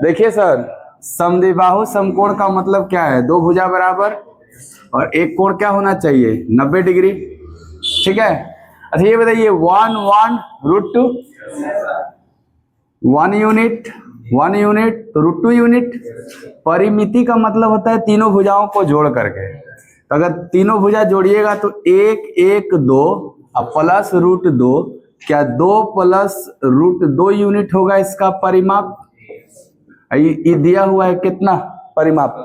देखिए सर, समद्विबाहु समकोण का मतलब क्या है? दो भुजा बराबर और एक कोण क्या होना चाहिए? 90 डिग्री। ठीक है। अच्छा ये बताइए, 1 यूनिट, 1 यूनिट तो √2 यूनिट। परिमिति का मतलब होता है तीनों भुजाओं को जोड़ करके। तो अगर तीनों भुजा जोड़िएगा तो 1 1 2 प्लस √2, क्या 2 प्लस √2 यूनिट होगा इसका परिमाप। ये दिया हुआ है कितना परिमाप?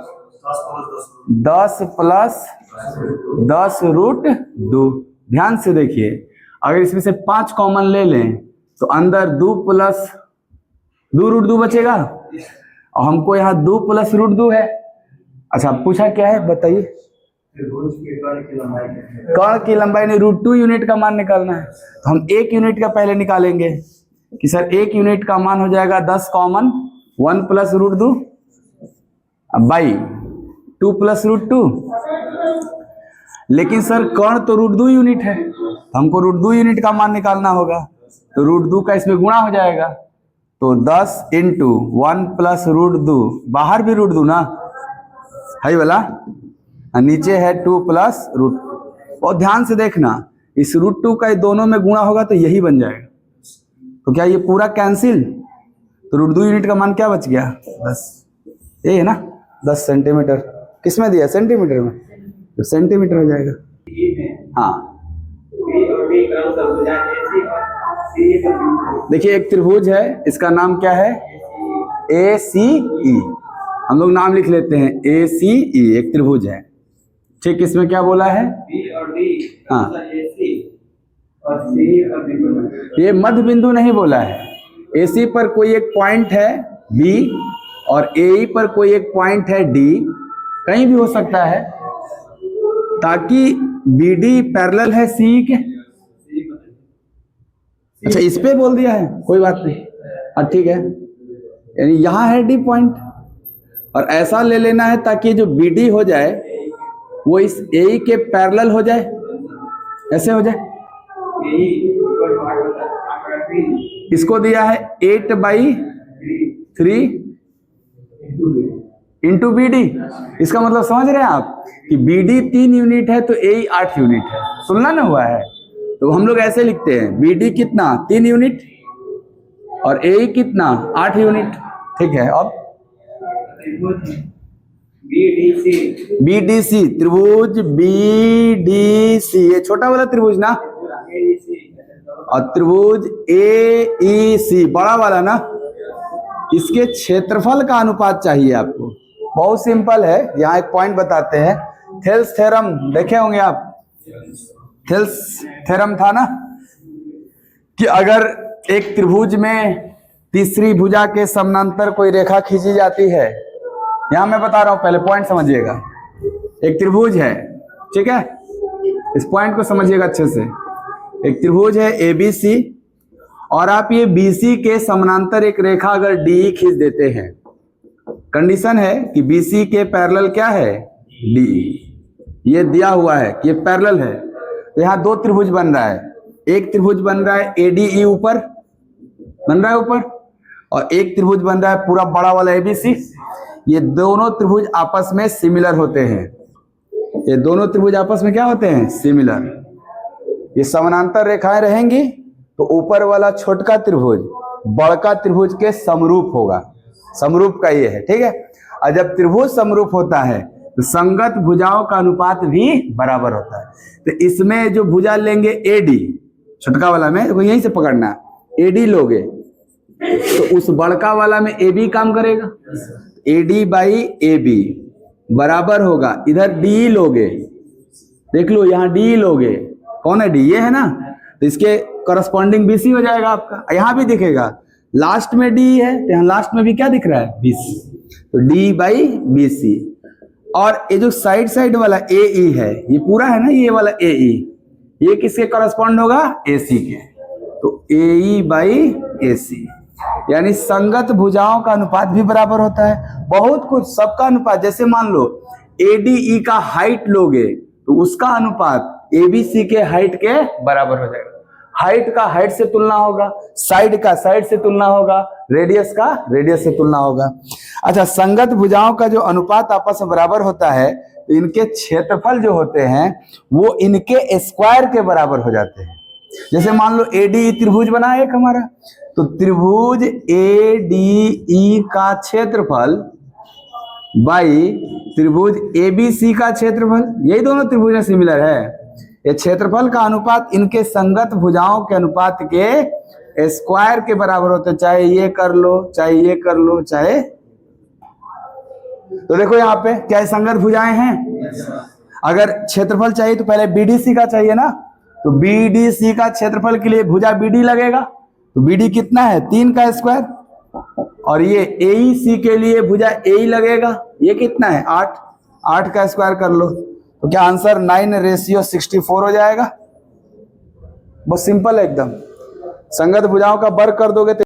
10 प्लस 10 √2। ध्यान से देखिए, अगर इसमें से 5 कॉमन ले लें तो अंदर 2 प्लस 2 √2 बचेगा और हमको यहाँ 2 प्लस √2 है। अच्छा पूछा क्या है बताइए? कर्ण की लंबाई ने √2 यूनिट का मान निकालना है। तो हम 1 यूनिट का पहले निकालेंगे कि सर 1 यूनिट का मान हो जाएगा 10 कॉमन 1 प्लस √2 बाई 2 प्लस √2। लेकिन सर कर्ण तो √2 यूनिट है, हमको √2 यूनिट का मान निकालना होगा। तो √2 का इसमें गुणा हो जाएगा, तो 10 इंटू 1 प्लस √2, बाहर भी √2 ना है वाला, नीचे है 2 प्लस √2। और ध्यान से देखना, इस √2 का दोनों में गुणा होगा तो यही बन जाएगा। तो क्या ये पूरा कैंसिल? तो √2 यूनिट का मान क्या बच गया? 10। ये है ना 10 सेंटीमीटर। किस में दिया? सेंटीमीटर में, तो सेंटीमीटर हो जाएगा। हाँ देखिए, एक त्रिभुज है, इसका नाम क्या है? ACE। हम लोग नाम लिख लेते हैं ACE, एक त्रिभुज है। ठीक, इसमें क्या बोला है? B और D। हाँ, और C ये मध्य बिंदु नहीं बोला है। AC पर कोई एक पॉइंट है B और AE पर कोई एक पॉइंट है D, कहीं भी हो सकता है, ताकि BD पैरेलल है CE के। अच्छा इस पे बोल दिया है, कोई बात नहीं। हाँ ठीक है, यानी यहाँ है D पॉइंट और ऐसा ले लेना है ताकि जो BD हो जाए वो इस AE के पैरेलल हो जाए, ऐसे हो जाए। इसको दिया है 8/3 इंटू BD। इसका मतलब समझ रहे हैं आप कि BD 3 यूनिट है तो AE 8 यूनिट है। सुनना ना हुआ है? तो हम लोग ऐसे लिखते हैं, BD कितना 3 यूनिट और AE कितना 8 यूनिट। ठीक है, अब BDC त्रिभुज BDC, ये छोटा वाला त्रिभुज ना, और त्रिभुज AEC बड़ा वाला ना, इसके क्षेत्रफल का अनुपात चाहिए आपको। बहुत सिंपल है, यहाँ एक पॉइंट बताते हैं। थेल्स थ्योरम देखे होंगे आप, थेल्स थ्योरम था ना कि अगर एक त्रिभुज में तीसरी भुजा के समानांतर कोई रेखा खींची जाती है, यहां मैं बता रहा हूं, पहले पॉइंट समझिएगा। एक त्रिभुज है, ठीक है, इस पॉइंट को समझिएगा अच्छे से। एक त्रिभुज है ABC और आप ये BC के समानांतर एक रेखा अगर DE खींच देते हैं, कंडीशन है कि BC के पैरेलल क्या है? DE। ये दिया हुआ है कि ये पैरेलल है, तो यहाँ 2 त्रिभुज बन रहा है। एक त्रिभुज बन रहा है ADE ऊपर बन रहा है ऊपर, और एक त्रिभुज बन रहा है पूरा बड़ा वाला ABC। ये दोनों त्रिभुज आपस में सिमिलर होते हैं। ये दोनों त्रिभुज आपस में क्या होते हैं? सिमिलर। ये समानांतर रेखाएं रहेंगी तो ऊपर वाला छोटका त्रिभुज बड़का त्रिभुज के समरूप होगा। समरूप का ये है, ठीक है। और जब त्रिभुज समरूप होता है तो संगत भुजाओं का अनुपात भी बराबर होता है। तो इसमें जो भुजा लेंगे AD, छोटका वाला में तो यहीं से पकड़ना, AD लोगे तो उस बड़का वाला में AB काम करेगा। AD/AB बराबर होगा, इधर DE लोगे, देख लो यहाँ DE लोगे, कौन है D? ये है ना, तो इसके करस्पॉन्डिंग BC हो जाएगा आपका। यहाँ भी दिखेगा, लास्ट में DE है तो यहाँ लास्ट में भी क्या दिख रहा है? BC। तो D/BC। और ये जो साइड साइड वाला AE है, ये पूरा है ना, ये वाला AE, ये किसके करस्पॉन्ड होगा? AC के। तो AE/AC, यानी संगत भुजाओं का अनुपात भी बराबर होता है। बहुत कुछ, सबका अनुपात, जैसे मान लो ADE का हाइट लोगे तो उसका अनुपात ABC के हाइट के बराबर हो जाएगा। हाइट का हाइट से तुलना होगा, साइड का साइड से तुलना होगा, रेडियस का रेडियस से तुलना होगा। अच्छा, संगत भुजाओं का जो अनुपात आपस में बराबर होता है तो इनके क्षेत्रफल जो होते हैं वो इनके स्क्वायर के बराबर हो जाते हैं। जैसे मान लो एडीई त्रिभुज बना एक हमारा, तो त्रिभुज एडीई का क्षेत्रफल बाई त्रिभुज एबीसी का क्षेत्रफल, यही दोनों त्रिभुज सिमिलर है। ये क्षेत्रफल का अनुपात इनके संगत भुजाओं के अनुपात के स्क्वायर के बराबर होते, चाहे ये कर लो चाहे ये कर लो चाहे। तो देखो यहाँ पे क्या संगत भुजाएं हैं। अगर क्षेत्रफल चाहिए तो पहले बीडीसी का चाहिए ना, तो बीडीसी का क्षेत्रफल के लिए भुजा बीडी लगेगा, तो बीडी कितना है 3 का स्क्वायर, और ये एईसी के लिए भुजा एई लगेगा, ये कितना है 8 का स्क्वायर कर लो, तो क्या आंसर 9:64 हो जाएगा। बहुत सिंपल है एकदम। संगत भुजाओं का वर्ग कर दोगे तो